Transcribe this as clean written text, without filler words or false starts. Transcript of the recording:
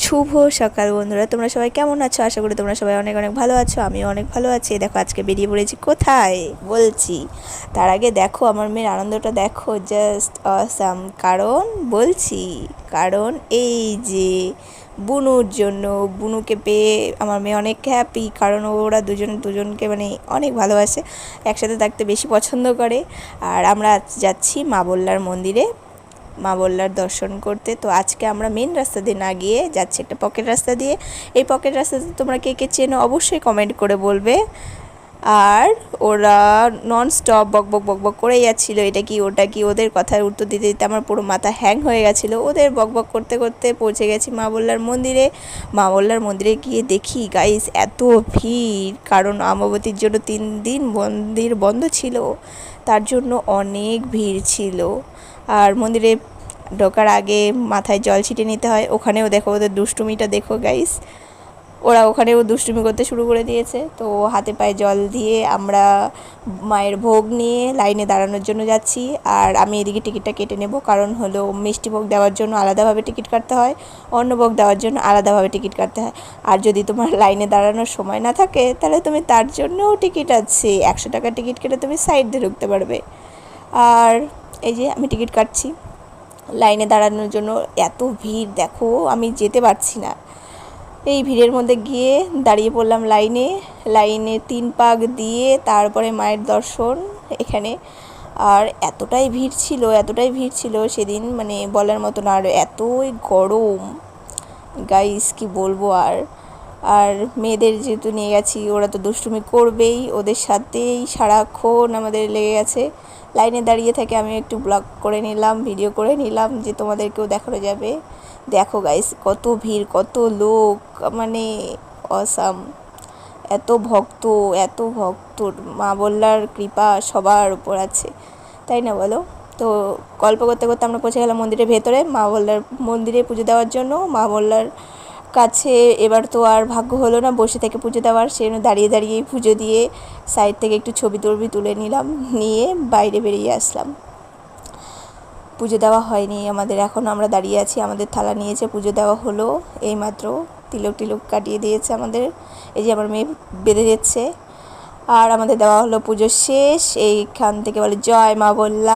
শুভ সকাল বন্ধুরা, তোমরা সবাই কেমন আছো? আশা করি তোমরা সবাই অনেক অনেক ভালো আছো। আমিও অনেক ভালো আছি। দেখো আজকে বেরিয়ে পড়েছি কোথায় বলছি। তার আগে দেখো আমার মেয়ের আনন্দটা দেখো, জাস্ট অসাম। কারণ এই যে বুনুর জন্য, বুনুকে পেয়ে আমার মেয়ে অনেক হ্যাপি। কারণ ওরা দুজনকে মানে অনেক ভালোবাসে, একসাথে থাকতে বেশি পছন্দ করে। আর আমরা যাচ্ছি মা বল্লার মন্দিরে, মা বল্লার দর্শন করতে। তো আজকে আমরা মেন রাস্তা দিয়ে না গিয়ে যাচ্ছি একটা পকেট রাস্তা দিয়ে। এই পকেট রাস্তাতে তোমরা কে কে চেনো অবশ্যই কমেন্ট করে বলবে। আর ওরা নন স্টপ বক বক বক বক করেই যাচ্ছিলো, এটা কি ওটা কি, ওদের কথার উত্তর দিতে দিতে আমার পুরো মাথা হ্যাং হয়ে গেছিলো। ওদের বক বক করতে করতে পৌঁছে গেছি মা বল্লার মন্দিরে। মা বল্লার মন্দিরে গিয়ে দেখি গাইস এত ভিড়, কারণ অমাবতীর জন্য 3 দিন মন্দির বন্ধ ছিল, তার জন্য অনেক ভিড় ছিল। আর মন্দিরে ঢোকার আগে মাথায় জল ছিটিয়ে নিতে হয়। ওখানেও দেখো ওদের দুষ্টুমিটা দেখো গাইস, ওরা ওখানেও দুষ্টুমি করতে শুরু করে দিয়েছে। তো হাতে পায়ে জল দিয়ে আমরা মায়ের ভোগ নিয়ে লাইনে দাঁড়ানোর জন্য যাচ্ছি। আর আমি এদিকে টিকিটটা কেটে নেব, কারণ হলো মিষ্টি ভোগ দেওয়ার জন্য আলাদাভাবে টিকিট কাটতে হয়, অন্য ভোগ দেওয়ার জন্য আলাদাভাবে টিকিট কাটতে হয়। আর যদি তোমার লাইনে দাঁড়ানোর সময় না থাকে তাহলে তুমি তার জন্যও টিকিট আছে, 100 টাকার টিকিট কেটে তুমি সাইড দিয়ে ঢুকতে পারবে। আর এই যে আমি টিকিট কাটছি লাইনে দাঁড়ানোর জন্য। এত ভিড় দেখো, আমি যেতে পারছি না। এই ভিড়ের মধ্যে গিয়ে দাঁড়িয়ে পড়লাম লাইনে 3 পাক দিয়ে তারপরে মায়ের দর্শন এখানে। আর এতটাই ভিড় ছিল সেদিন, মানে বলার মতো না। আর এতই গরম গাইস, কি বলবো। আর মেয়েদের যেহেতু নিয়ে গেছি, ওরা তো দুষ্টুমি করবেই, ওদের সাথেই সারাক্ষণ আমাদের লেগে গেছে। লাইনে দাঁড়িয়ে থেকে আমি একটু ব্লগ করে নিলাম, ভিডিও করে নিলাম, যে তোমাদেরকেও দেখানো যাবে। দেখো গাইস কত ভিড়, কত লোক, মানে অসাম। এত ভক্ত, মা বল্লার কৃপা সবার উপর আছে, তাই না বলো? তো গল্প করতে করতে আমরা পৌঁছে গেলাম মন্দিরের ভেতরে, মা বল্লার মন্দিরে পুজো দেওয়ার জন্য। মা বল্লার কাছে এবার তো আর ভাগ্য হলো না বসে থেকে পুজো দেওয়ার, সেজন্য দাঁড়িয়ে দাঁড়িয়েই পুজো দিয়ে সাইড থেকে একটু ছবি তুলে নিলাম, নিয়ে বাইরে বেরিয়ে আসলাম। পুজো দেওয়া হয়নি আমাদের, এখন আমরা দাঁড়িয়ে আছি। আমাদের থালা নিয়েছে, পুজো দেওয়া হলো এইমাত্র, তিলক কাটিয়ে দিয়েছে আমাদের। এই যে আমার মেয়ে বেঁধে দিচ্ছে। আর আমাদের দেওয়া হলো পুজো শেষ। এইখান থেকে বলে জয় মা বল্লা।